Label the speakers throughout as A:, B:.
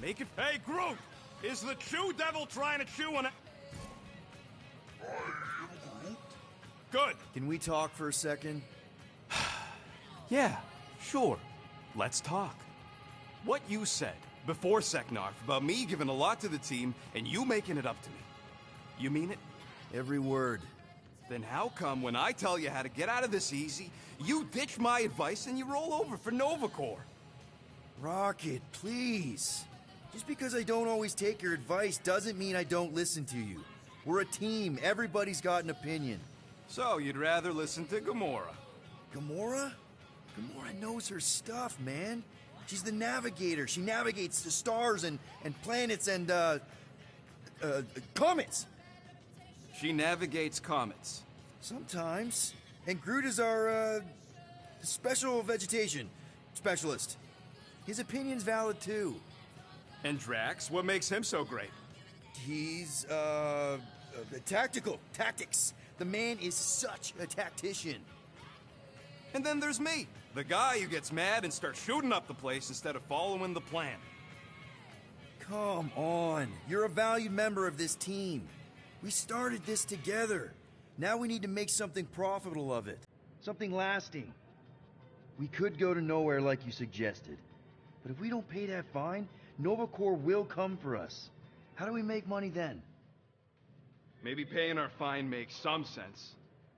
A: Make it. Hey, Groot! Is the Chew Devil trying to chew on it? Good.
B: Can we talk for a second?
A: Yeah, sure. Let's talk. What you said before Seknarf about me giving a lot to the team and you making it up to me. You mean it?
B: Every word.
A: Then how come when I tell you how to get out of this easy, you ditch my advice and you roll over for Nova Corps?
B: Rocket, please. Just because I don't always take your advice doesn't mean I don't listen to you. We're a team. Everybody's got an opinion.
A: So you'd rather listen to Gamora?
B: Gamora? Gamora knows her stuff, man. She's the navigator. She navigates the stars and planets and, comets.
A: She navigates comets.
B: Sometimes. And Groot is our, special vegetation specialist. His opinion's valid, too.
A: And Drax, what makes him so great?
B: He's, tactical. Tactics. The man is such a tactician.
A: And then there's me, the guy who gets mad and starts shooting up the place instead of following the plan.
B: Come on. You're a valued member of this team. We started this together. Now we need to make something profitable of it. Something lasting. We could go to nowhere like you suggested. But if we don't pay that fine, Nova Corps will come for us. How do we make money then?
A: Maybe paying our fine makes some sense.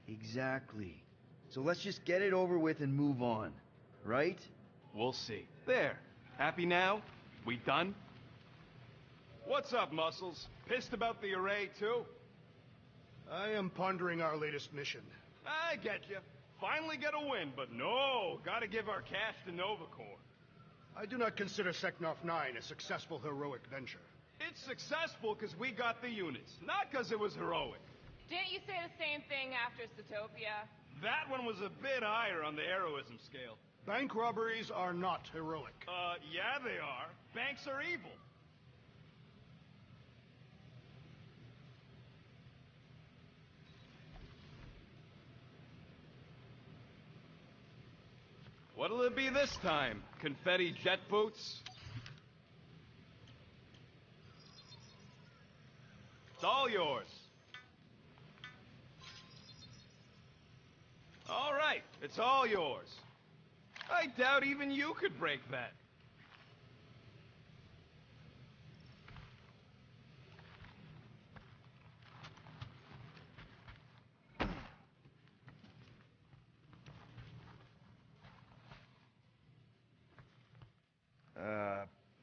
B: Exactly. So let's just get it over with and move on. Right?
A: We'll see. There. Happy now? We done? What's up, Muscles? Pissed about the array, too?
C: I am pondering our latest mission.
A: I get you. Finally get a win, but no, gotta give our cash to Nova Corps.
C: I do not consider Seknarf 9 a successful heroic venture.
A: It's successful because we got the units, not because it was heroic.
D: Didn't you say the same thing after Zootopia?
A: That one was a bit higher on the heroism scale.
C: Bank robberies are not heroic.
A: Yeah they are. Banks are evil. What'll it be this time? Confetti jet boots? It's all yours. All right, it's all yours. I doubt even you could break that.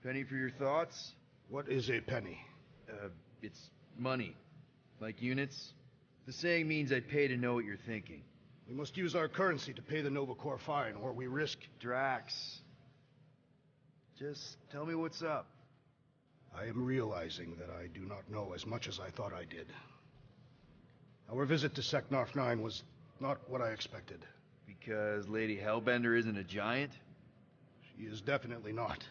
B: Penny for your thoughts?
C: What is a penny?
B: It's money. Like units. The saying means I'd pay to know what you're thinking.
C: We must use our currency to pay the Nova Corps fine, or we risk...
B: Drax. Just tell me what's up.
C: I am realizing that I do not know as much as I thought I did. Our visit to Seknarf 9 was not what I expected.
B: Because Lady Hellbender isn't a giant?
C: She is definitely not.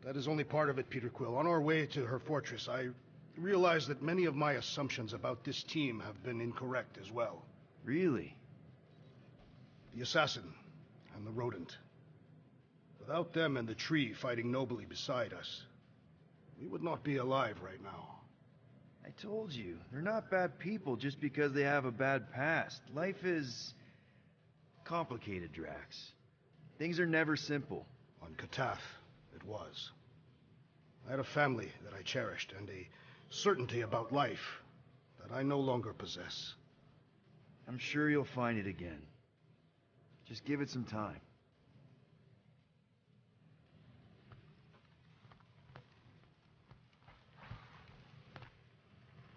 C: That is only part of it, Peter Quill. On our way to her fortress, I realized that many of my assumptions about this team have been incorrect as well.
B: Really?
C: The assassin and the rodent. Without them and the tree fighting nobly beside us, we would not be alive right now.
B: I told you, they're not bad people just because they have a bad past. Life is complicated, Drax. Things are never simple.
C: On Katath, it was. I had a family that I cherished, and a certainty about life that I no longer possess.
B: I'm sure you'll find it again. Just give it some time.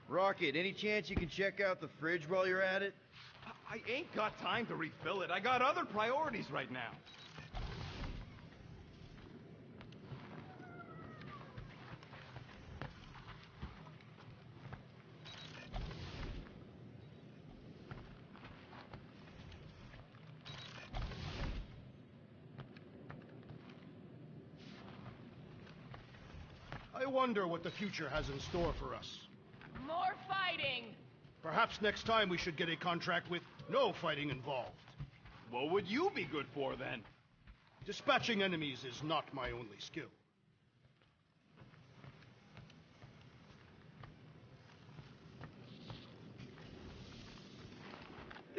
B: Rocket, any chance you can check out the fridge while you're at it?
A: I ain't got time to refill it. I got other priorities right now.
C: I wonder what the future has in store for us.
D: More fighting!
C: Perhaps next time we should get a contract with no fighting involved.
A: What would you be good for then?
C: Dispatching enemies is not my only skill.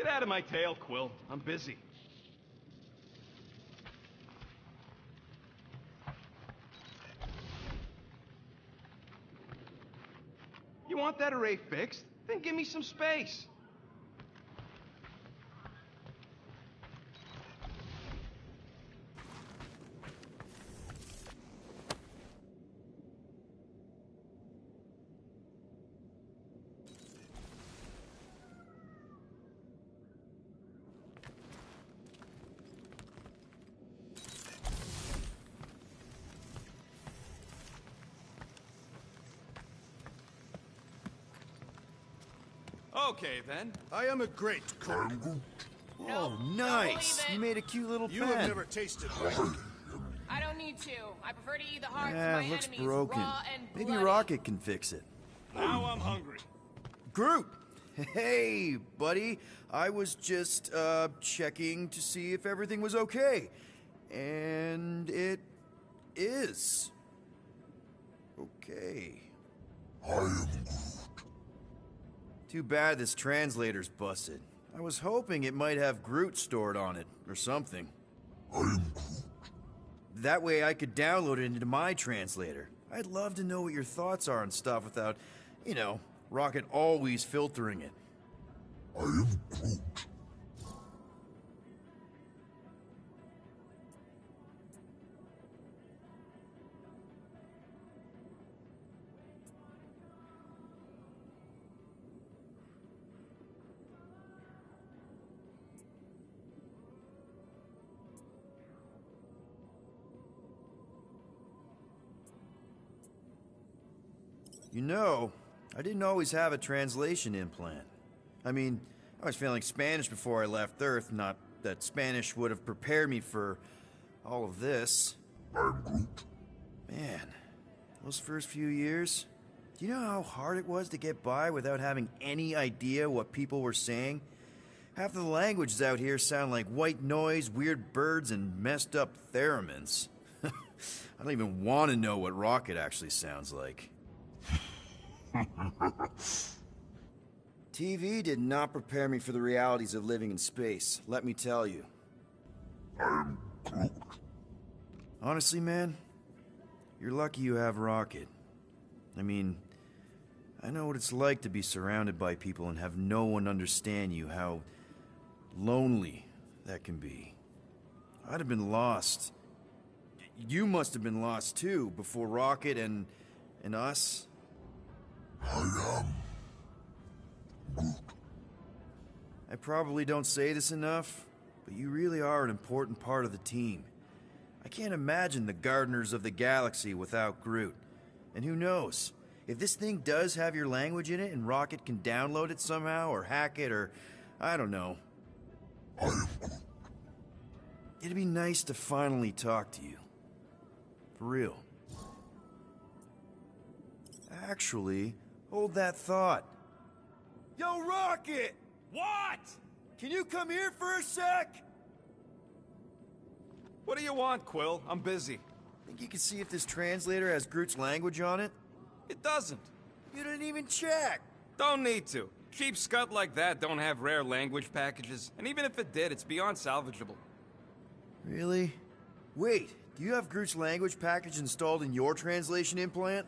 A: Get out of my tail, Quill. I'm busy. You want that array fixed? Then give me some space. Okay, then.
C: I am a great cook.
B: Oh, nice! You made a cute little pen.
C: You have never tasted
D: I don't need to. I prefer to eat the hearts of
B: Yeah,
D: my
B: it looks
D: enemies
B: broken.
D: raw and
B: Maybe
D: bloody.
B: Rocket can fix it.
A: Now I'm hungry.
B: Groot! Hey, buddy. I was just, checking to see if everything was okay. And it is. Okay.
E: I am Groot.
B: Too bad this translator's busted. I was hoping it might have Groot stored on it, or something.
E: I am Groot.
B: That way I could download it into my translator. I'd love to know what your thoughts are on stuff without, you know, Rocket always filtering it.
E: I am Groot.
B: You know, I didn't always have a translation implant. I mean, I was feeling Spanish before I left Earth, not that Spanish would have prepared me for all of this.
E: I am Groot.
B: Man, those first few years, do you know how hard it was to get by without having any idea what people were saying? Half of the languages out here sound like white noise, weird birds, and messed up theremins. I don't even want to know what Rocket actually sounds like. TV did not prepare me for the realities of living in space, let me tell you.
E: I am Groot.
B: Honestly, man, you're lucky you have Rocket. I mean, I know what it's like to be surrounded by people and have no one understand you, how lonely that can be. I'd have been lost. You must have been lost too, before Rocket and us.
E: I am Groot.
B: I probably don't say this enough, but you really are an important part of the team. I can't imagine the Gardeners of the Galaxy without Groot. And who knows? If this thing does have your language in it and Rocket can download it somehow or hack it or I don't know.
E: I am Groot.
B: It'd be nice to finally talk to you. For real. Actually, hold that thought. Yo, Rocket!
A: What?
B: Can you come here for a sec?
A: What do you want, Quill? I'm busy.
B: Think you can see if this translator has Groot's language on it?
A: It doesn't.
B: You didn't even check.
A: Don't need to. Cheap scud like that don't have rare language packages, and even if it did, it's beyond salvageable.
B: Really? Wait, do you have Groot's language package installed in your translation implant?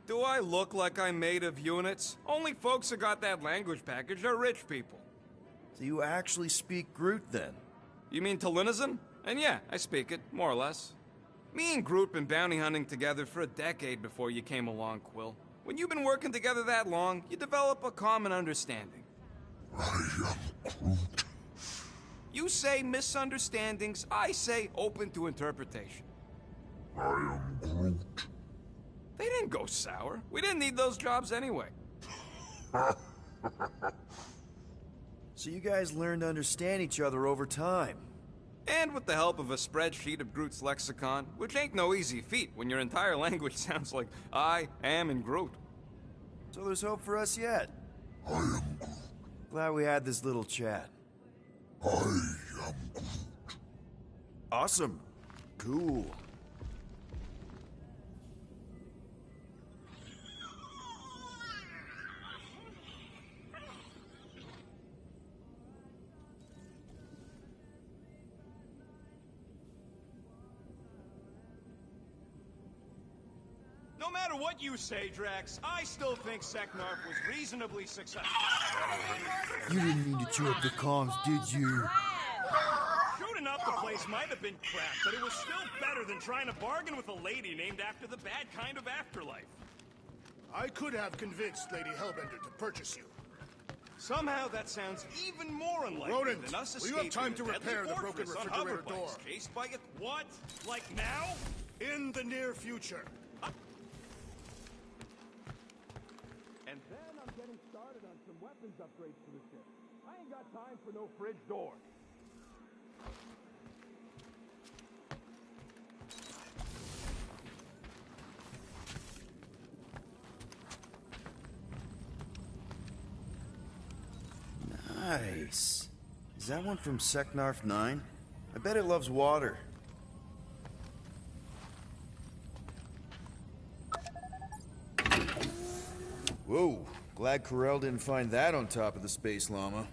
A: Do I look like I'm made of units? Only folks who got that language package are rich people.
B: So you actually speak Groot then?
A: You mean Talinisan? And yeah, I speak it, more or less. Me and Groot been bounty hunting together for a decade before you came along, Quill. When you've been working together that long, you develop a common understanding.
E: I am Groot.
A: You say misunderstandings, I say open to interpretation.
E: I am Groot.
A: They didn't go sour. We didn't need those jobs anyway.
B: So you guys learned to understand each other over time.
A: And with the help of a spreadsheet of Groot's lexicon, which ain't no easy feat when your entire language sounds like I am in Groot.
B: So there's hope for us yet.
E: I am Groot.
B: Glad we had this little chat.
E: I am Groot.
B: Awesome. Cool.
F: No matter what you say, Drax, I still think Seknarf was reasonably successful.
B: You didn't mean to chew up the comms, did you?
F: Shooting up the place might have been crap, but it was still better than trying to bargain with a lady named after the bad kind of afterlife.
C: I could have convinced Lady Hellbender to purchase you.
F: Somehow that sounds even more unlikely
C: Rodent,
F: than us
C: will you have
F: escaping
C: time to
F: the deadly
C: repair the broken
F: fortress on
C: refrigerator
F: Hoverbikes
C: door?
F: Cased by it. What? Like now?
C: In the near future.
F: And then I'm getting started on some weapons upgrades to the ship. I ain't got time for no fridge door.
B: Nice. Is that one from Seknarf 9? I bet it loves water. Whoa, glad Corel didn't find that on top of the space llama.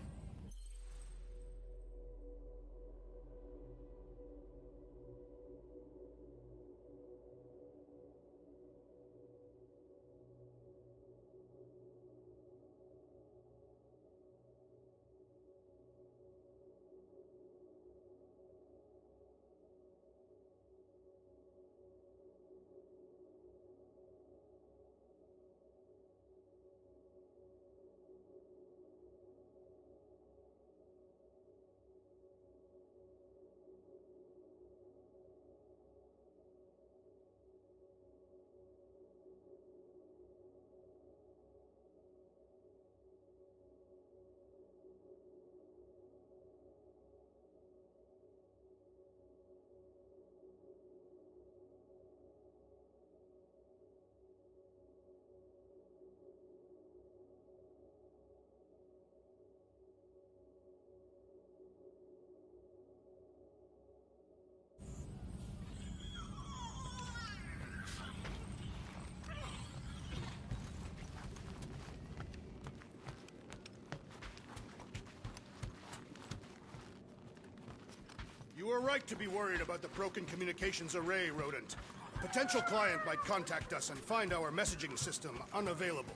C: You are right to be worried about the broken communications array, Rodent. A potential client might contact us and find our messaging system unavailable.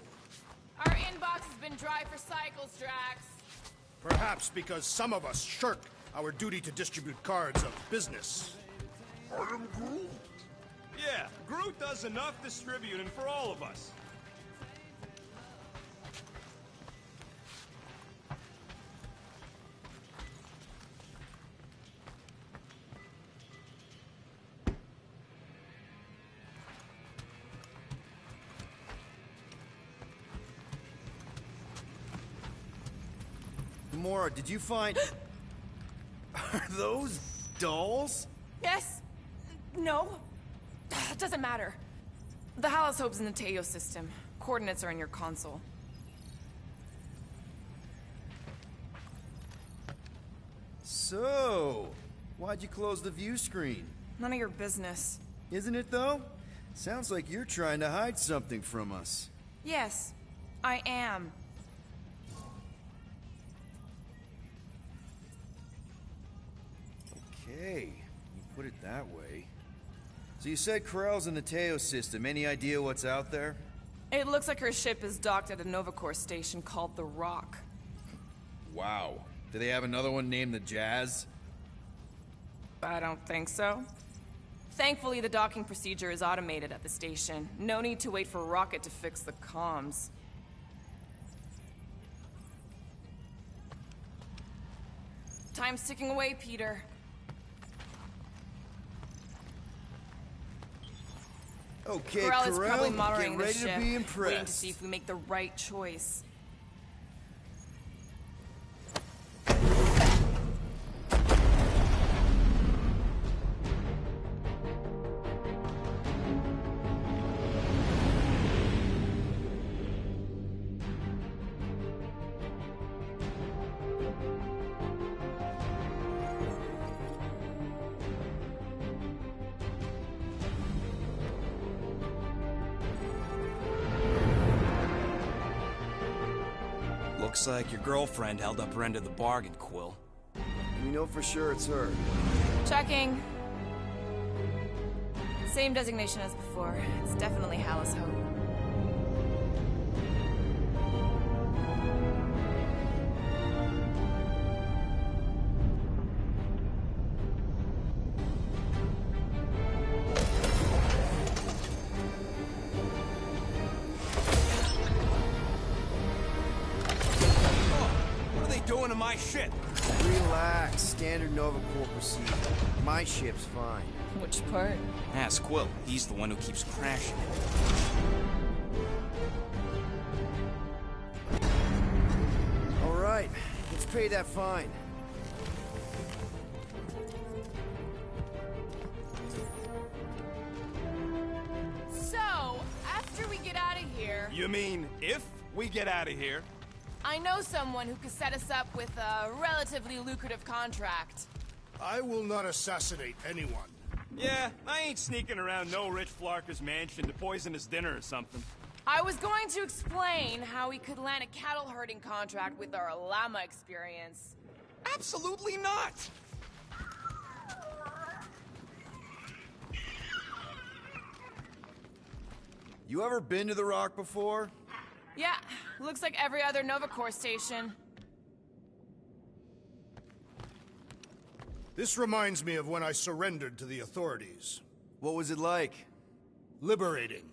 D: Our inbox has been dry for cycles, Drax.
C: Perhaps because some of us shirk our duty to distribute cards of business.
E: I am Groot.
F: Yeah, Groot does enough distributing for all of us.
B: Gamora, did you find... Are those dolls?
D: Yes? No? Doesn't matter. The Halosope's in the Teo system. Coordinates are in your console.
B: So, why'd you close the view screen?
D: None of your business.
B: Isn't it, though? Sounds like you're trying to hide something from us.
D: Yes, I am.
B: Okay, you put it that way. So you said Corel's in the Teo system. Any idea what's out there?
D: It looks like her ship is docked at a Novacore station called the Rock.
B: Wow. Do they have another one named the Jazz?
D: I don't think so. Thankfully, the docking procedure is automated at the station. No need to wait for Rocket to fix the comms. Time's ticking away, Peter.
B: Okay,
D: Corel is probably
B: Corel,
D: monitoring
B: get
D: the
B: ready
D: ship,
B: to be impressed.
D: waiting to see if we make the right choice.
A: Looks like your girlfriend held up her end of the bargain, Quill.
B: We know for sure it's her.
D: Checking. Same designation as before. It's definitely Hallis Hope.
A: What are they doing to my ship?
B: Relax. Standard Nova Corps procedure. My ship's fine.
D: Which part?
A: Ask Quill. He's the one who keeps crashing.
B: All right. Let's pay that fine.
D: So, after we get out of here,
F: You mean if we get out of here?
D: I know someone who could set us up with a relatively lucrative contract.
C: I will not assassinate anyone.
F: Yeah, I ain't sneaking around no rich flarker's mansion to poison his dinner or something.
D: I was going to explain how we could land a cattle herding contract with our llama experience.
F: Absolutely not!
B: You ever been to the Rock before?
D: Yeah, looks like every other Nova Corps station.
C: This reminds me of when I surrendered to the authorities.
B: What was it like?
C: Liberating.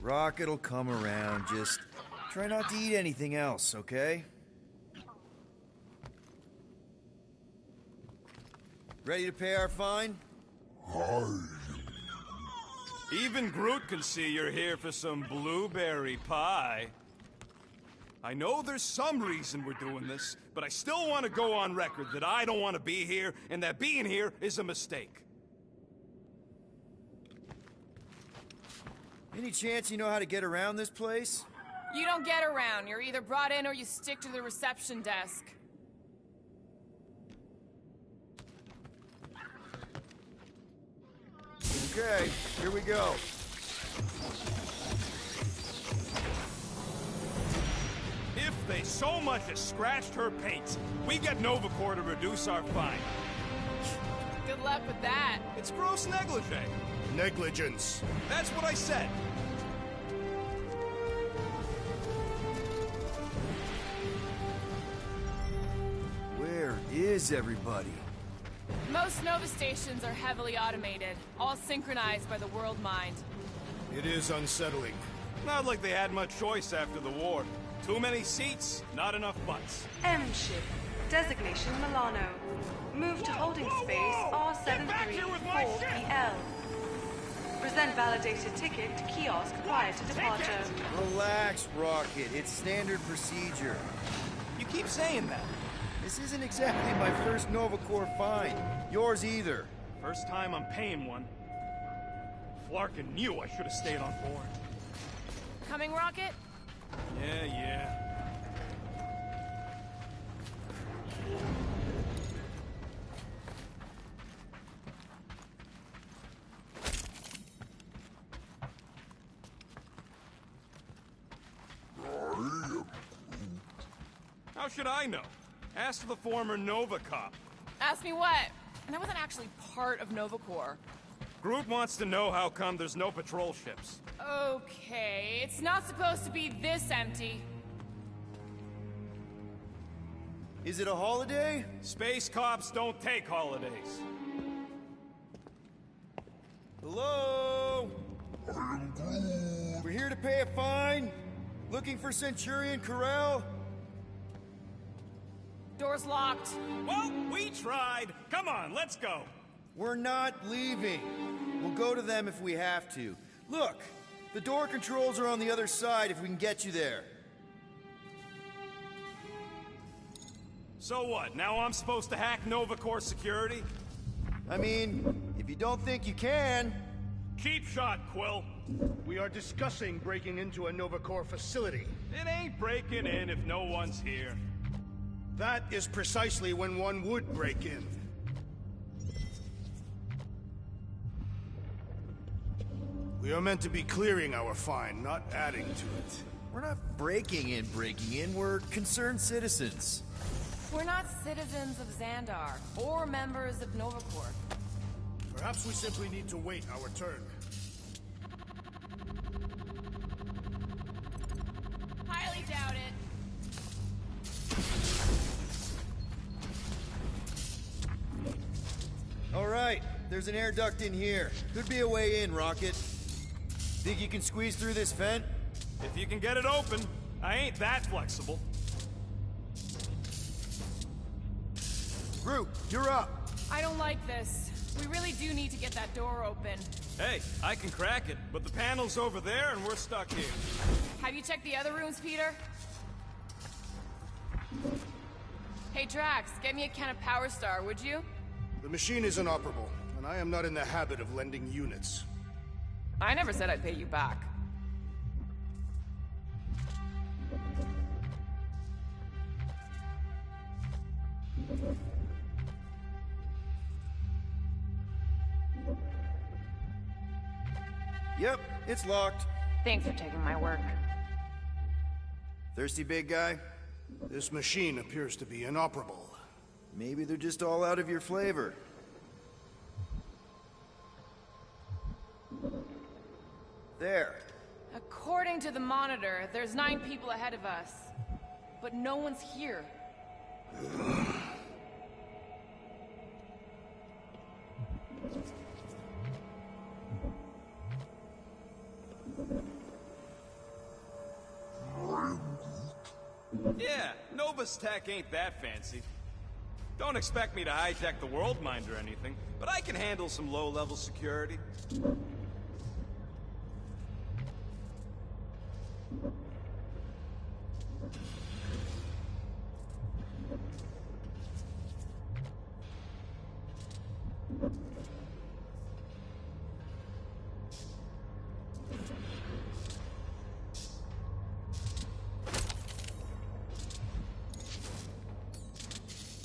B: Rocket'll come around. Just try not to eat anything else, okay? Ready to pay our fine?
F: Even Groot can see you're here for some blueberry pie. I know there's some reason we're doing this, but I still want to go on record that I don't want to be here, and that being here is a mistake.
B: Any chance you know how to get around this place?
D: You don't get around. You're either brought in or you stick to the reception desk.
B: Okay, here we go.
F: If they so much as scratched her paint, we get Nova Corps to reduce our fine.
D: Good luck with that.
F: It's gross negligee.
C: Negligence.
F: That's what I said.
B: Where is everybody?
D: Most Nova stations are heavily automated, all synchronized by the world mind.
C: It is unsettling.
F: Not like they had much choice after the war. Too many seats, not enough butts.
G: M ship. Designation Milano. Move to holding space R734PL. Present validated ticket to kiosk prior to departure.
B: Relax, Rocket. It's standard procedure.
F: You keep saying that.
B: This isn't exactly my first Nova Corps fine. Yours either.
F: First time I'm paying one. Flarkin knew I should have stayed on board.
D: Coming, Rocket?
F: Yeah. How should I know? Ask the former Nova cop.
D: Ask me what? And I wasn't actually part of Nova Corps.
F: Groot wants to know how come there's no patrol ships.
D: Okay, it's not supposed to be this empty.
B: Is it a holiday?
F: Space cops don't take holidays.
B: Hello? We're here to pay a fine. Looking for Centurion Corral?
D: Door's locked.
F: Well, we tried. Come on, let's go.
B: We're not leaving. We'll go to them if we have to. Look, the door controls are on the other side if we can get you there.
F: So what, now I'm supposed to hack Nova Corps security?
B: I mean, if you don't think you can...
F: Cheap shot, Quill.
C: We are discussing breaking into a Nova Corps facility.
F: It ain't breaking in if no one's here.
C: That is precisely when one would break in. We are meant to be clearing our fine, not adding to it.
B: We're not breaking in. We're concerned citizens.
D: We're not citizens of Xandar, or members of Novacorp.
C: Perhaps we simply need to wait our turn.
D: Highly doubt it.
B: All right, there's an air duct in here. Could be a way in, Rocket. Think you can squeeze through this vent?
F: If you can get it open, I ain't that flexible.
B: Groot, you're up.
D: I don't like this. We really do need to get that door open.
F: Hey, I can crack it, but the panel's over there and we're stuck here.
D: Have you checked the other rooms, Peter? Hey, Drax, get me a can of Power Star, would you?
C: The machine is inoperable, and I am not in the habit of lending units.
D: I never said I'd pay you back.
B: Yep, it's locked.
D: Thanks for taking my work.
B: Thirsty, big guy?
C: This machine appears to be inoperable.
B: Maybe they're just all out of your flavor. There.
D: According to the monitor, there's 9 people ahead of us. But no one's here.
F: Yeah, Nova's tech ain't that fancy. Don't expect me to hijack the world mind or anything, but I can handle some low-level security.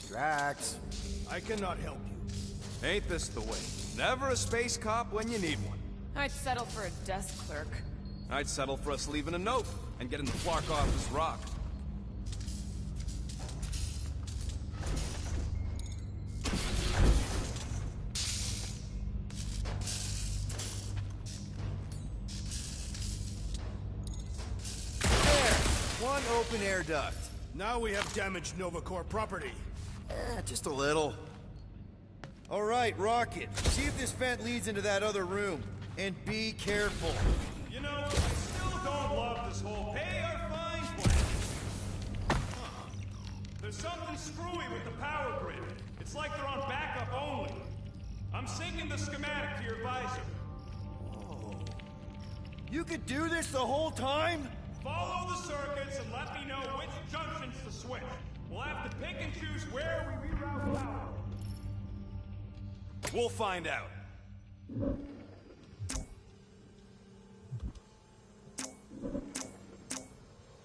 B: Drax.
C: I cannot help you.
F: Ain't this the way? Never a space cop when you need one.
D: I'd settle for a desk clerk.
F: I'd settle for us leaving a note and getting the Flark office rocked.
B: There! One open air duct.
C: Now we have damaged Novacorp property.
B: Just a little. All right, Rocket. See if this vent leads into that other room. And be careful.
F: You know, I still don't love this whole pay or fine plan. There's something screwy with the power grid. It's like they're on backup only. I'm syncing the schematic to your visor.
B: You could do this the whole time?
F: Follow the circuits and let me know which junctions to switch. We'll have to pick and choose where we reroute power. We'll find out.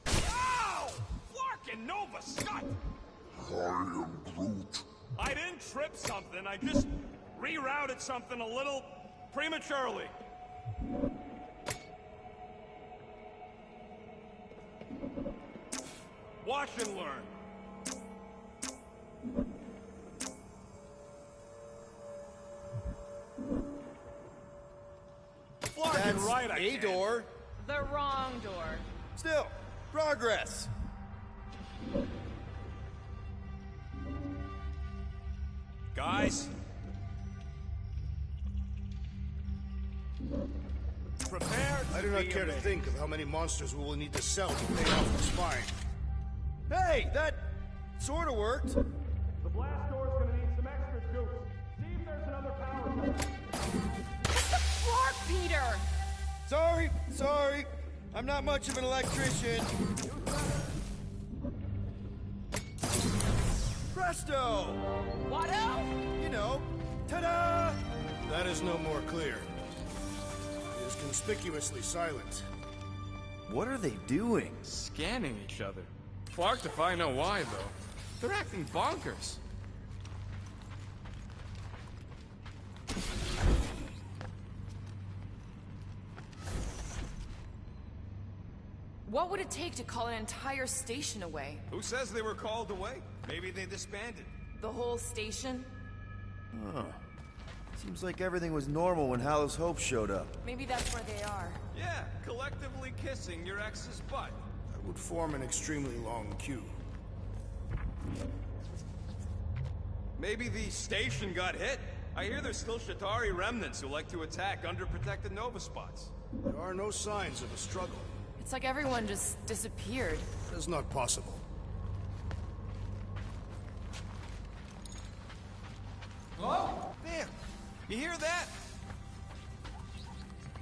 F: Ow! Flark and Nova Scott!
E: I am Groot.
F: I didn't trip something, I just rerouted something a little prematurely. Watch and learn.
B: That's
F: right, I
B: a
F: can.
B: door.
D: The wrong door.
B: Still, progress.
F: Guys. Prepare to
C: I do not
F: be
C: care to
F: amazed.
C: think of how many monsters we will need to sell to pay off this fine.
B: Hey, that sort of worked.
F: The blast door's gonna need some extra juice. See if there's another power line.
D: Flark, Peter!
B: Sorry. I'm not much of an electrician. Presto!
D: Watto?
B: You know, ta-da!
C: That is no more clear. It is conspicuously silent.
B: What are they doing?
A: Scanning each other. Flark if I know why, though. They're acting bonkers.
D: What would it take to call an entire station away?
F: Who says they were called away? Maybe they disbanded.
D: The whole station?
B: Huh. Seems like everything was normal when Hallows Hope showed up.
D: Maybe that's where they are.
F: Yeah, collectively kissing your ex's butt.
C: That would form an extremely long queue.
F: Maybe the station got hit. I hear there's still Shatari remnants who like to attack underprotected Nova spots.
C: There are no signs of a struggle.
D: It's like everyone just disappeared.
C: That is not possible.
F: Oh, damn. You hear that?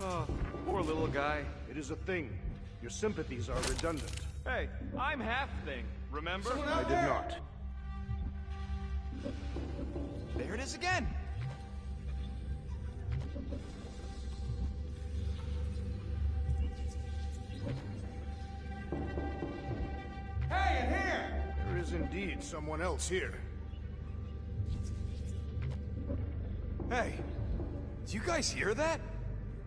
F: Oh, poor little guy.
C: It is a thing. Your sympathies are redundant.
F: Hey, I'm half thing, remember?
C: I did not.
F: There it is again. Hey, in here!
C: There is indeed someone else here.
F: Hey, do you guys hear that?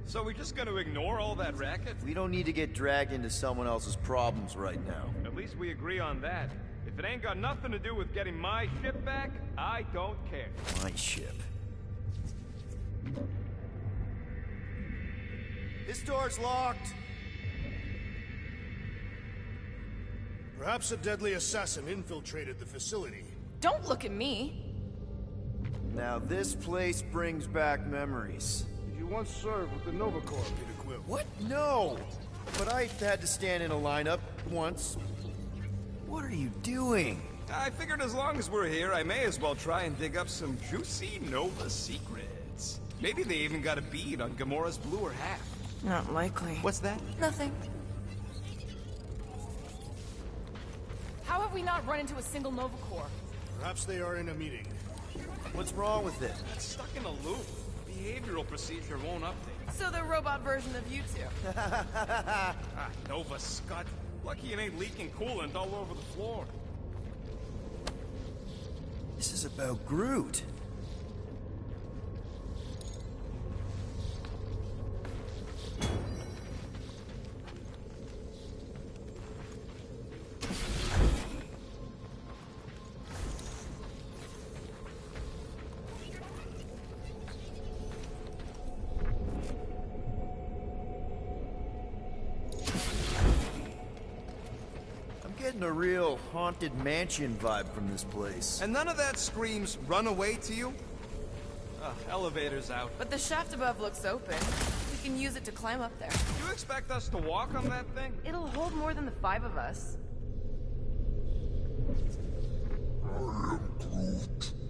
F: So we're just gonna ignore all that racket?
B: We don't need to get dragged into someone else's problems right now.
F: At least we agree on that. If it ain't got nothing to do with getting my ship back, I don't care.
B: My ship. This door's locked.
C: Perhaps a deadly assassin infiltrated the facility.
D: Don't look at me.
B: Now this place brings back memories.
C: Did you once serve with the Nova Corps, Peter Quill?
B: What? No! But I had to stand in a lineup once. What are you doing?
A: I figured as long as we're here, I may as well try and dig up some juicy Nova secrets. Maybe they even got a bead on Gamora's bluer half.
D: Not likely.
A: What's that?
D: Nothing. How have we not run into a single Nova Corps?
C: Perhaps they are in a meeting.
B: What's wrong with it?
A: It's stuck in a loop. Behavioral procedure won't update.
D: So the robot version of you two.
A: Ah, Nova Scud. Lucky it ain't leaking coolant all over the floor.
B: This is about Groot. Getting a real haunted mansion vibe from this place.
A: And none of that screams run away to you? Elevator's out.
D: But the shaft above looks open. We can use it to climb up there.
A: Do you expect us to walk on that thing?
D: It'll hold more than the 5 of us.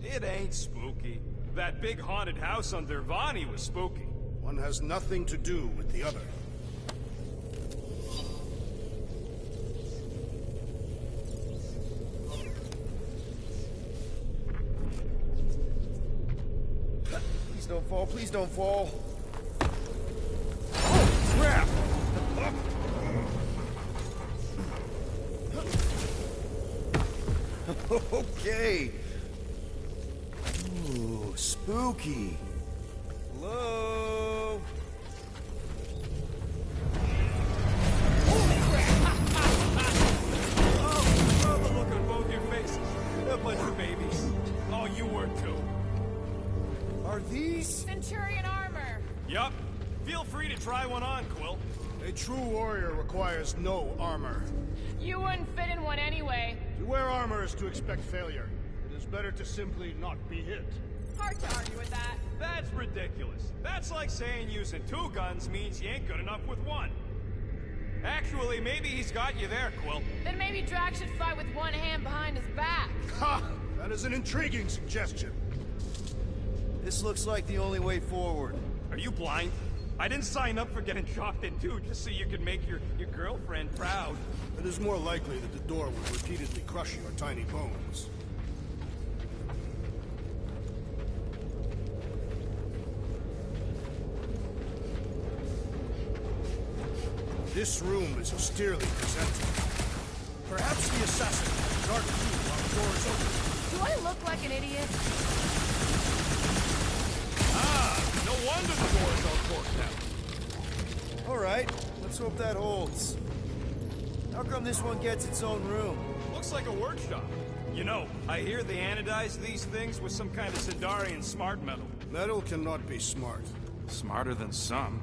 F: It ain't spooky. That big haunted house under Vani was spooky.
C: One has nothing to do with the other.
B: Please don't fall, please don't fall. Oh, crap! Okay. Ooh, spooky. Hello?
F: Oh, the look on both your faces. A bunch of babies. Oh, you were too.
B: Are these?
D: Centurion armor!
F: Yup. Feel free to try one on, Quill.
C: A true warrior requires no armor.
D: You wouldn't fit in one anyway.
C: To wear armor is to expect failure. It is better to simply not be hit.
D: Hard to argue with that.
F: That's ridiculous. That's like saying using 2 guns means you ain't good enough with 1. Actually, maybe he's got you there, Quill.
D: Then maybe Drax should fight with one hand behind his back.
C: Ha! That is an intriguing suggestion.
B: This looks like the only way forward.
F: Are you blind? I didn't sign up for getting chopped in two just so you could make your girlfriend proud.
C: It is more likely that the door will repeatedly crush your tiny bones. This room is austerely presented. Perhaps the assassin has dark view while the door is open.
D: Do I look like an idiot?
F: Ah, no wonder the door's all corked out.
B: All right, let's hope that holds. How come this one gets its own room?
F: Looks like a workshop. You know, I hear they anodize these things with some kind of Sindarian smart metal.
C: Metal cannot be smart.
A: Smarter than some.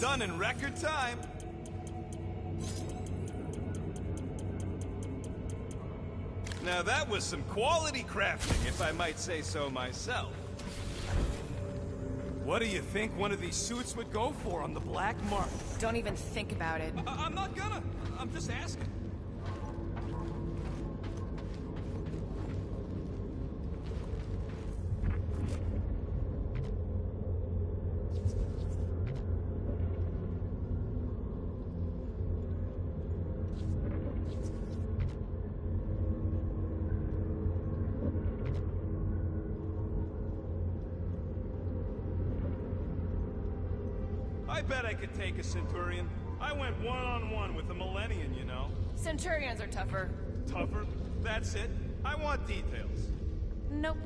F: Done in record time. Now that was some quality crafting, if I might say so myself. What do you think one of these suits would go for on the black market?
D: Don't even think about it.
F: I'm not gonna. I'm just asking. I bet I could take a Centurion. I went one-on-one with a Millennium, you know.
D: Centurions are tougher.
F: Tougher? That's it. I want details.
D: Nope.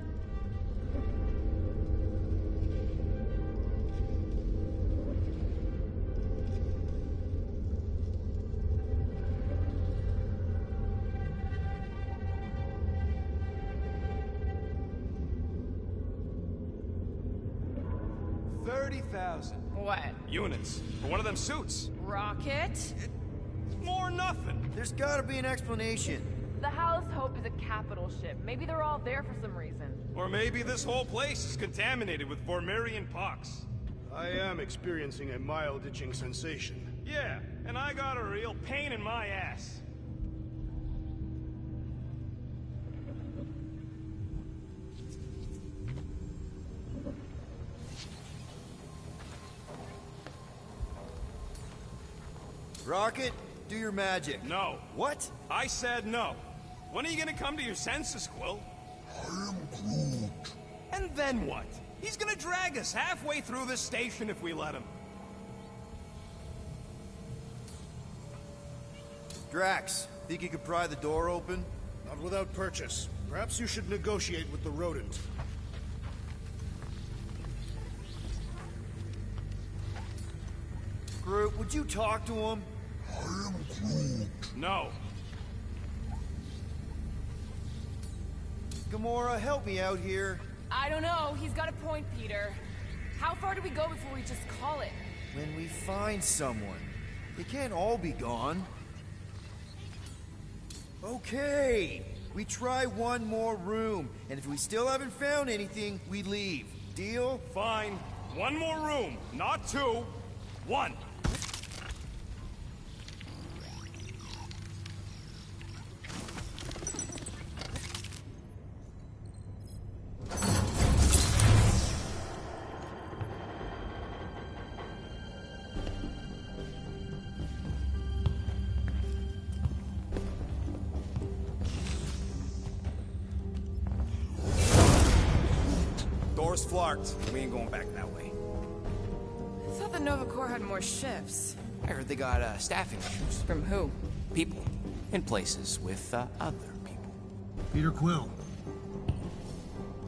F: $30,000
D: What?
F: units for one of them suits.
D: Rocket?
F: More nothing.
B: There's gotta be an explanation.
D: The House Hope is a capital ship. Maybe they're all there for some reason.
F: Or maybe this whole place is contaminated with Vormirian pox.
C: I am experiencing a mild itching sensation.
F: Yeah, and I got a real pain in my ass.
B: Rocket, do your magic.
F: No.
B: What?
F: I said no. When are you gonna come to your senses, Quill?
E: I am Groot.
F: And then what? He's gonna drag us halfway through this station if we let him.
B: Drax, think you could pry the door open?
C: Not without purchase. Perhaps you should negotiate with the rodent.
B: Groot, would you talk to him?
E: I am Groot.
F: No.
B: Gamora, help me out here.
D: I don't know. He's got a point, Peter. How far do we go before we just call it?
B: When we find someone. They can't all be gone. Okay. We try one more room, and if we still haven't found anything, we leave. Deal?
F: Fine. One more room. Not two. One.
A: Door's flarked. We ain't going back that way.
D: I thought the Nova Corps had more shifts.
H: I heard they got staffing issues.
D: From who?
H: People in places with other people.
C: Peter Quill.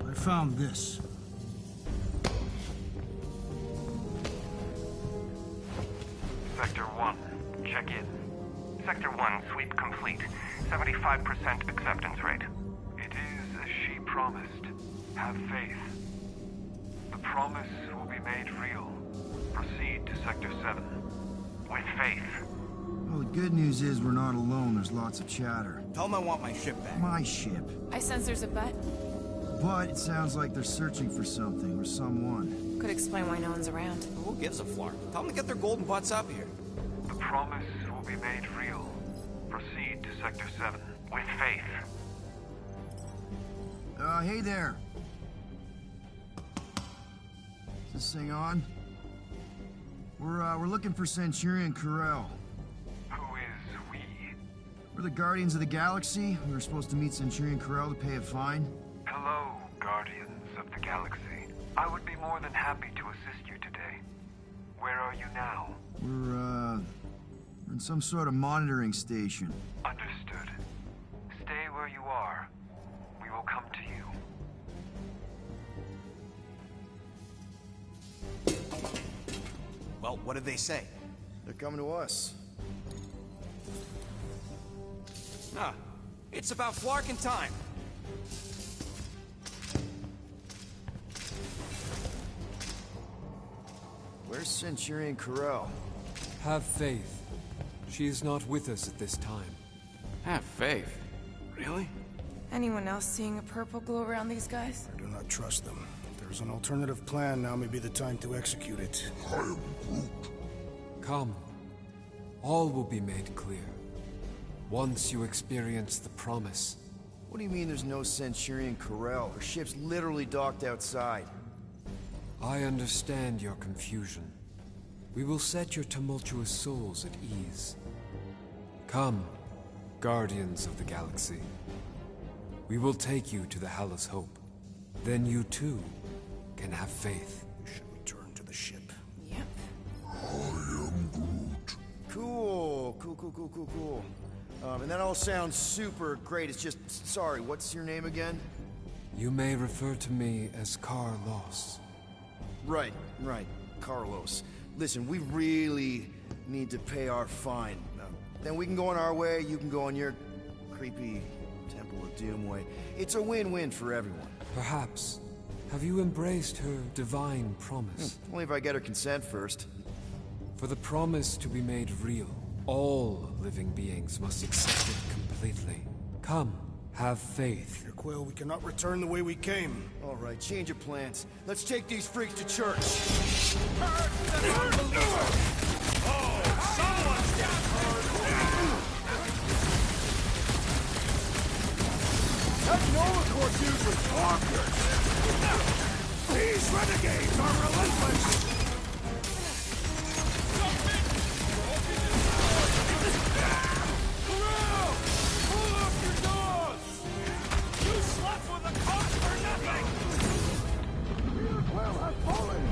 C: I found this.
I: Sector 1, check in. Sector 1, sweep complete. 75% acceptance rate. It is as she promised. Have faith. The promise will be made real. Proceed to Sector 7. With faith.
B: Well, the good news is we're not alone. There's lots of chatter.
H: Tell them I want my ship back.
B: My ship.
D: I sense there's a bet.
B: But it sounds like they're searching for something or someone.
D: Could explain why no one's around.
H: Who gives a flark? Tell them to get their golden butts up here.
I: The promise will be made real. Proceed to Sector 7. With faith.
B: Hey there. Is this thing on? We're looking for Centurion Carell.
I: Who is we?
B: We're the Guardians of the Galaxy. We were supposed to meet Centurion Carell to pay a fine.
I: Hello, Guardians of the Galaxy. I would be more than happy to assist you today. Where Where are you now?
B: We're in some sort of monitoring station.
I: Understood. Stay where you are. We will come to you.
H: Well, what did they say?
B: They're coming to us.
A: Ah, it's about Flarkin time.
B: Where's Centurion Corel?
J: Have faith. She is not with us at this time.
A: Have faith. Really?
D: Anyone else seeing a purple glow around these guys?
C: I do not trust them. If there's an alternative plan, now may be the time to execute it.
E: I am Groot.
J: Come. All will be made clear. Once you experience the promise.
B: What do you mean there's no Centurion Corel? Her ship's literally docked outside.
J: I understand your confusion. We will set your tumultuous souls at ease. Come, Guardians of the Galaxy. We will take you to the Hallis Hope. Then you too can have faith.
C: We should return to the ship.
D: Yep.
E: I am Groot.
B: Cool. And that all sounds super great. It's just, sorry, what's your name again?
J: You may refer to me as Carlos.
B: Right, Carlos. Listen, we really need to pay our fine. Then we can go on our way, you can go on your creepy Temple of Doom way. It's a win-win for everyone.
J: Perhaps. Have you embraced her divine promise?
B: Only if I get her consent first.
J: For the promise to be made real, all living beings must accept it completely. Come, have faith.
C: Peter Quill, we cannot return the way we came.
B: All right, change of plans. Let's take these freaks to church.
F: That Nova Corps dude was bonkers! These renegades are relentless! Corral! Pull up your doors! You slept with a cop for nothing! Peter Quill has fallen!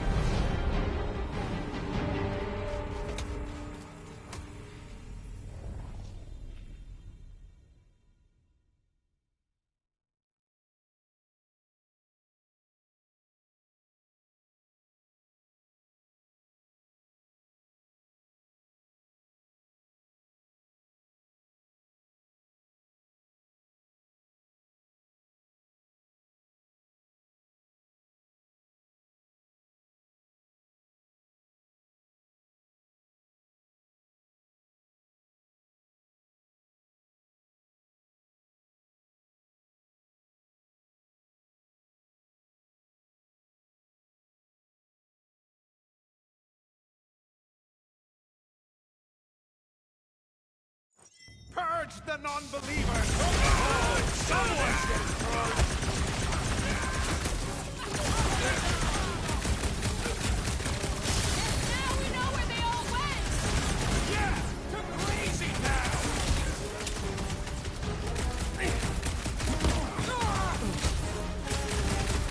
F: Purge the non-believers! Someone's getting purged!
D: Now we know where they all went!
F: Yeah! To crazy town!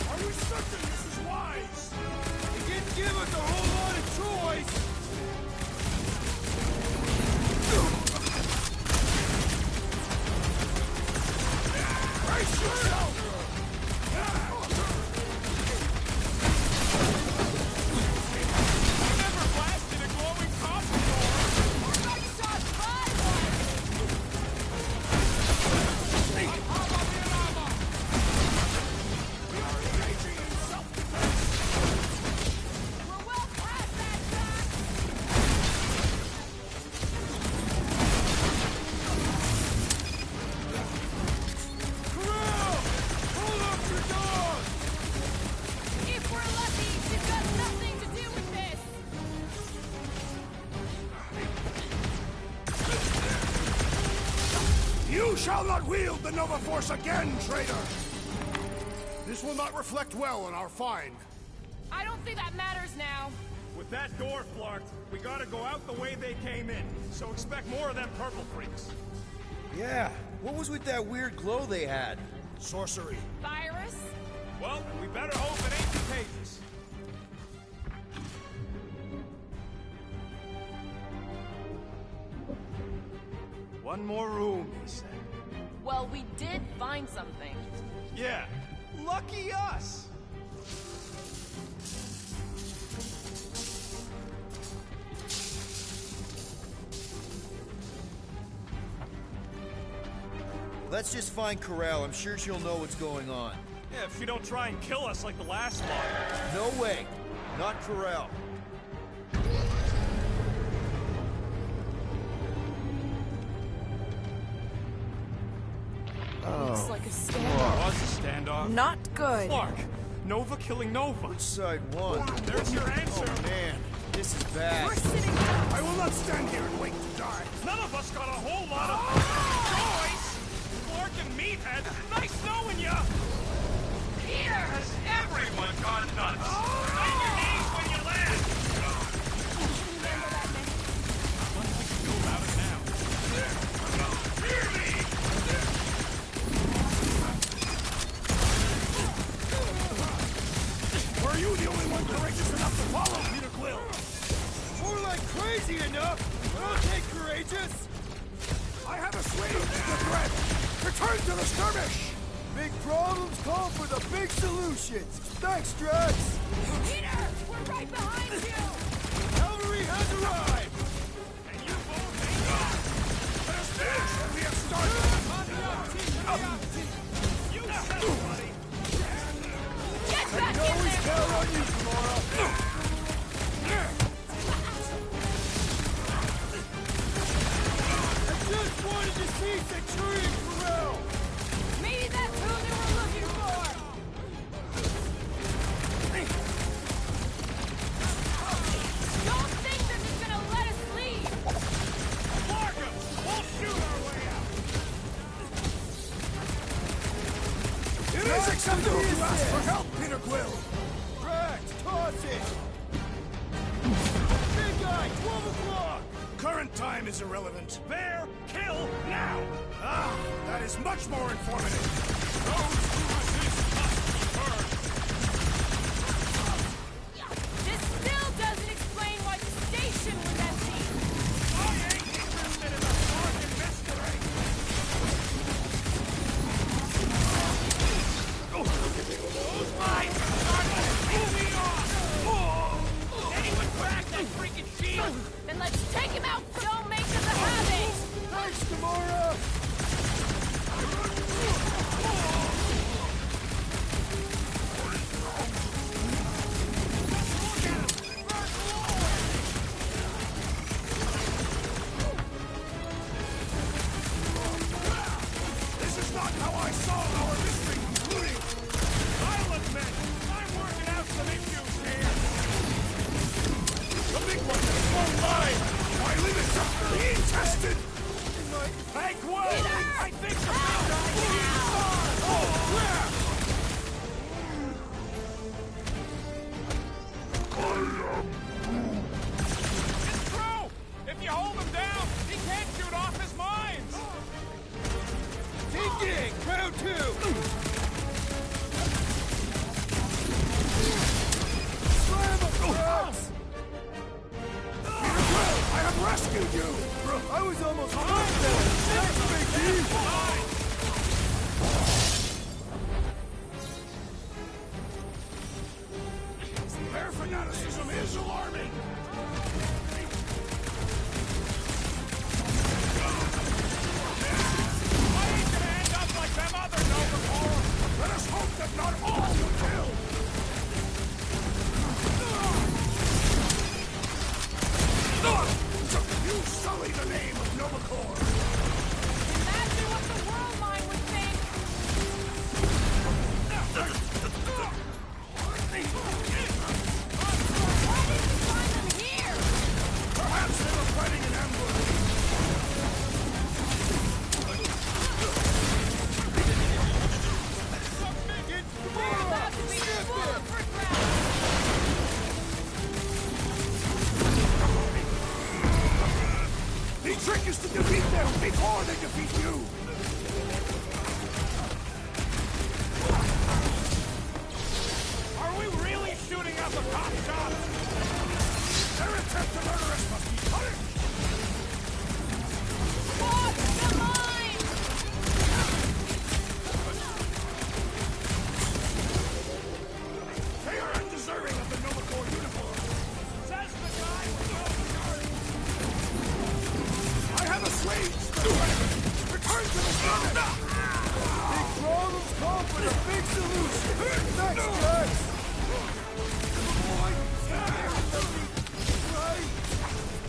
F: Are we certain this is wise? He didn't give us a whole lot of choice! Brace yourself! Never blasted a glowing cop before!
D: I saw a spy one!
F: We are engaging in self-defense!
D: We're well past that, Doc!
F: Corral! Hold up your dog!
D: If we're lucky, you've got nothing to do with this!
C: You shall not wield the Nova Force again, traitor! This will not reflect well on our fine.
D: I don't think that matters now.
F: With that door flarked, we gotta go out the way they came in. So expect more of them purple freaks.
B: Yeah, what was with that weird glow they had?
C: Sorcery.
D: Virus?
F: Well, we better hope it ain't contagious. One more room, he said.
D: Well, we did find something.
F: Yeah, lucky us!
B: Let's just find Corral. I'm sure she'll know what's going on.
F: Yeah, if you don't try and kill us like the last lot.
B: No way. Not Corral.
D: Looks like a standoff.
F: Was a standoff.
D: Not good.
F: Clark, Nova killing Nova.
B: Which side won?
F: There's your answer.
B: Oh man, this is bad.
D: We're sitting down.
C: I will not stand here and wait to die.
F: None of us got a whole lot of choice. Clark and Meathead, nice knowing ya.
I: Here has everyone gone nuts.
F: On your knees when you land. What we can do about it now? Hear me.
C: Were you the only one courageous enough to follow, Peter Quill?
B: More like crazy enough. But I'll take courageous.
C: I have assuaged the threat. Return to the skirmish.
B: Big problems call for the big solutions. Thanks, Drax.
D: Peter, we're right behind you.
B: Cavalry has arrived.
F: And you both hang on.
C: There's this, and we have started.
F: You said it, buddy.
D: Get back in
B: Always
D: there.
B: count on you, Gamora. I just wanted to see Centurion Corral.
D: Maybe that's who they were looking for. Don't think they're just gonna let us leave.
F: Markham, we'll shoot our way out.
C: It is acceptable to ask for help, Peter Quill.
B: Drax, toss it. Big guy, 12 o'clock.
C: Current time is irrelevant. Bear, kill, now! Ah, that is much more informative.
F: Those who resist must be burned.
D: This still doesn't explain why the station was empty.
F: I ain't interested in the fucking mystery. Those lights start to peel me off. Anyone crack that freaking shield?
D: Then let's take him out. Don't make us a havoc.
B: Thanks, Gamora.
C: This is not how I saw our mystery concluding.
F: I'll admit, I'm working out some issues here.
C: The big one is one line. My limits are being tested.
F: Hey, Quill! I think the big idea.
C: Oh, crap!
F: It's true! If you hold him down, he can't shoot off his mines!
B: Thinking, round 2. Slam him, Drax.
C: Peter Quill, I have rescued you.
B: I was almost close there. Thanks, Big D.
C: Their fanaticism is alarming.
F: I ain't gonna end up like them other Nova Corps!
C: Let us hope that not all will kill. You sully the name of Nova Corps.
K: up with a big solution! Thanks, Jax!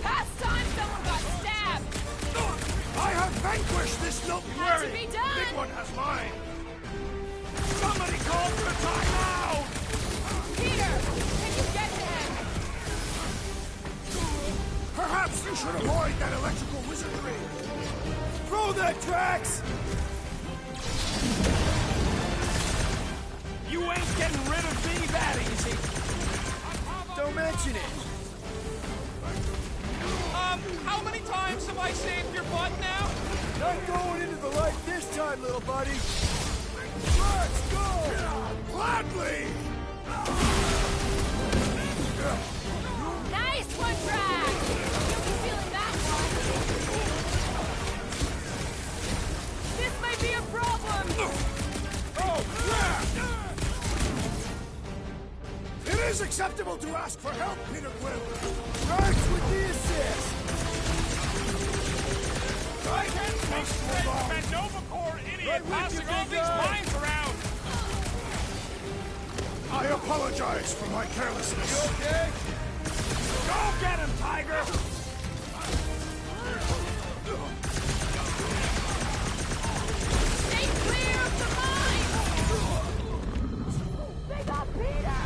D: Past time someone got stabbed!
C: I have vanquished this milk
D: Had to be done!
C: Big one has mine! Somebody call for a timeout!
D: Peter, can you get to him?
C: Perhaps you should avoid that electrical wizardry!
K: Throw that, Drax!
F: You ain't getting rid of me that easy!
K: Don't mention it!
F: How many times have I saved your butt now?
K: Not going into the light this time, little buddy! Let's go!
C: Gladly!
D: Nice one, Drax! You'll be feeling that one. This might be a problem!
C: Oh, yeah! It is acceptable to ask for help, Peter Quill!
K: Drax with the assist!
F: I can't make straight that Nova Corps idiot passing all these mines around!
C: I apologize for my carelessness.
K: You okay?
F: Go get him, Tiger!
D: Stay clear of the mine! They got Peter!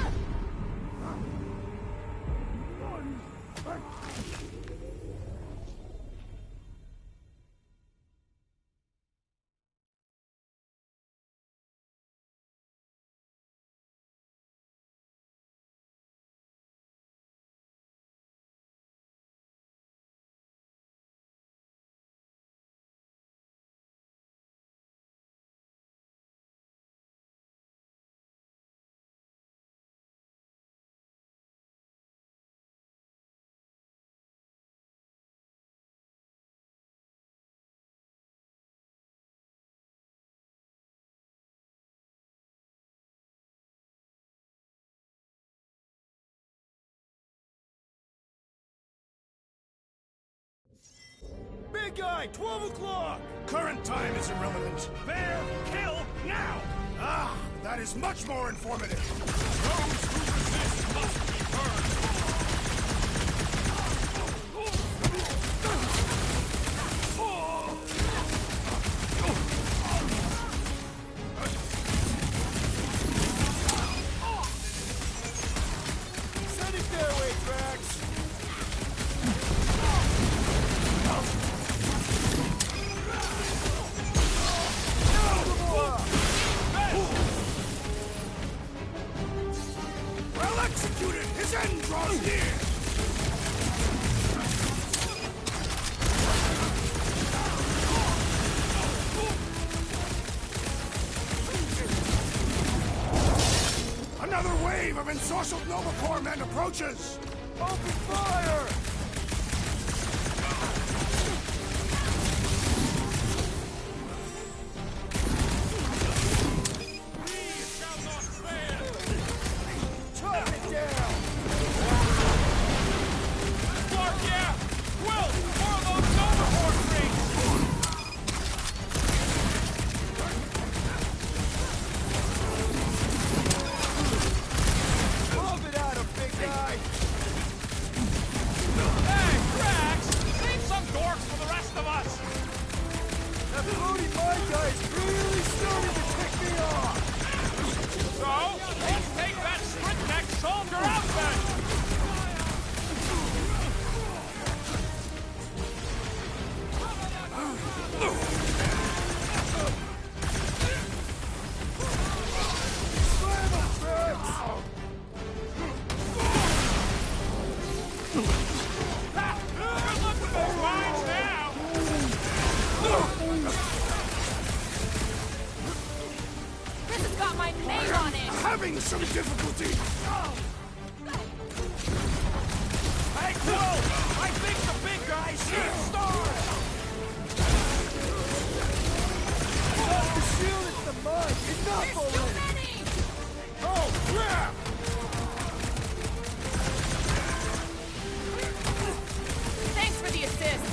K: Big guy, 12 o'clock!
C: Current time is irrelevant.
F: Bear, kill, now!
C: Ah, that is much more informative.
F: Those who resist must be burned!
K: Send it their way, Drax!
C: Well executed! His end draws near! Another wave of ensorcelled Nova Corps men approaches!
K: Open fire! Chop it down!
F: Clark, yeah! Will, more of those Nova Corps things!
K: Pump it at him, big guy!
F: Hey, Drax! Leave some dorks for the rest of us!
K: That floaty mine guy is really starting to tick me off!
F: So, let's take that sprint-neck soldier out then!
K: Slam him, Drax!
F: Ha! Good luck with those mines now!
D: This has got my name on it!
C: Having some difficulty!
F: Hey, Quill! I think the big guy sees stars!
K: Stop the shield at the mine! Enough
D: There's too
K: already!
D: many!
C: Oh, crap!
D: Thanks for the assist!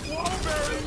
C: Wallberry!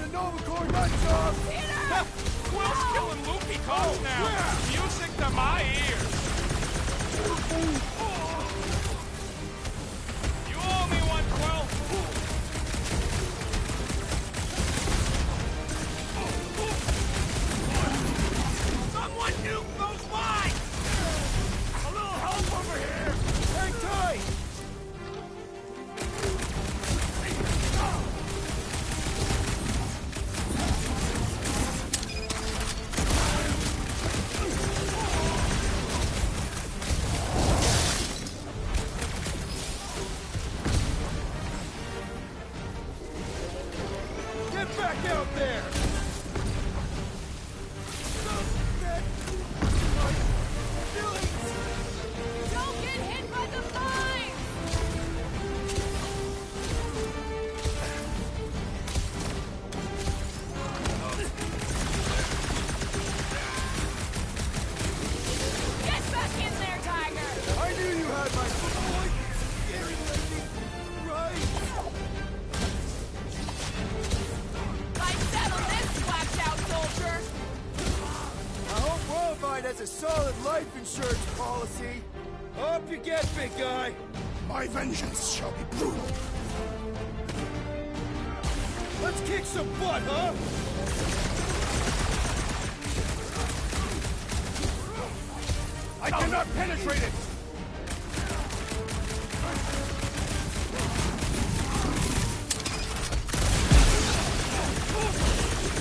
K: the Nova Corps nut job!
D: Peter!
F: Quill's killing loopy cops now! Music to my ears! You owe me one, Quill! Someone nuke those lines! A little help over here!
K: Hang tight! Get back out there!
D: Don't get hit by the mine! Get back in there, Tiger!
K: I knew you had my point! Scary lady! Right!
D: I settled this whacked out soldier!
K: I hope Worldwide has a solid life insurance policy. Up you get, big guy!
C: My vengeance shall be brutal.
K: Let's kick some butt, huh?
C: I cannot penetrate it!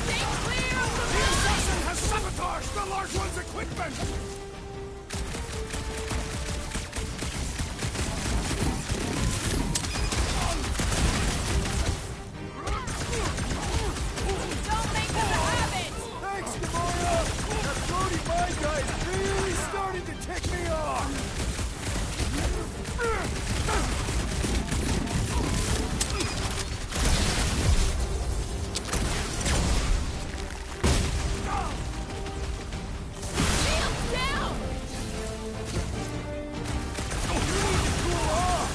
D: Stay clear of the
C: The assassin has sabotaged the large one's equipment!
D: Don't make them have it!
K: Thanks, Gamora! That floaty mine guy is really starting to tick me off!
D: Shields down!
K: Cool off!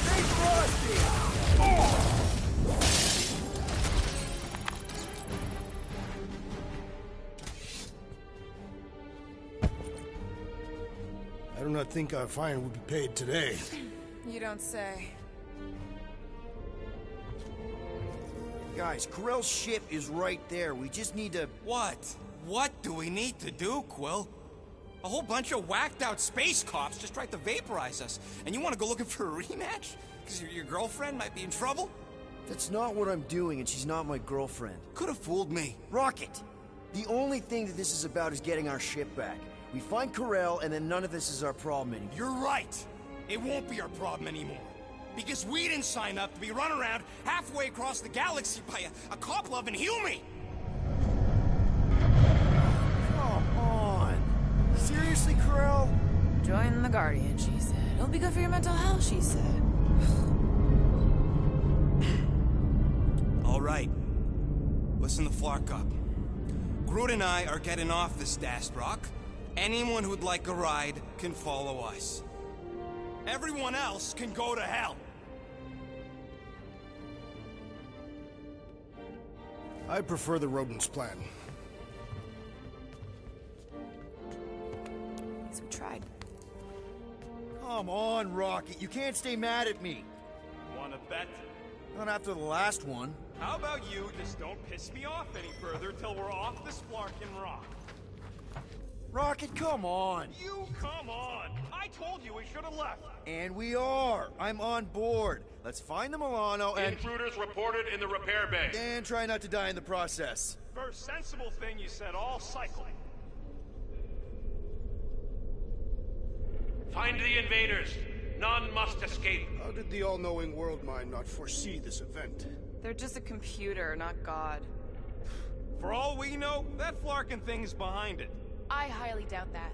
K: Stay frosty!
C: I do not think our fine will be paid today.
D: You don't say.
B: Guys, Corell's ship is right there. We just need to...
H: What? What do we need to do, Quill? A whole bunch of whacked out space cops just tried to vaporize us, and you want to go looking for a rematch? Because your girlfriend might be in trouble?
B: That's not what I'm doing, and she's not my girlfriend.
H: Could have fooled me.
B: Rocket! The only thing that this is about is getting our ship back. We find Corell, and then none of this is our problem anymore.
H: You're right. It won't be our problem anymore. Because we didn't sign up to be run around halfway across the galaxy by a cop-loving human.
B: Come on! Seriously, Corell?
D: Join the Guardian, she said. It'll be good for your mental health, she said.
H: All right. Listen to Flark up. Groot and I are getting off this Dast Rock. Anyone who'd like a ride can follow us. Everyone else can go to hell.
C: I prefer the rodent's plan.
D: So we tried.
B: Come on, Rocket. You can't stay mad at me.
F: Wanna bet?
B: Not after the last one.
F: How about you just don't piss me off any further till we're off the Splarkin Rock?
B: Rocket, come on.
F: You come on! I told you we should have left!
B: And we are. I'm on board. Let's find the Milano and...
L: Intruders reported in the repair bay.
B: And try not to die in the process.
F: First sensible thing you said all cycle.
L: Find the invaders. None must escape.
C: How did the all-knowing world mind not foresee this event?
D: They're just a computer, not God.
F: For all we know, that Flarkin thing is behind it.
D: I highly doubt that.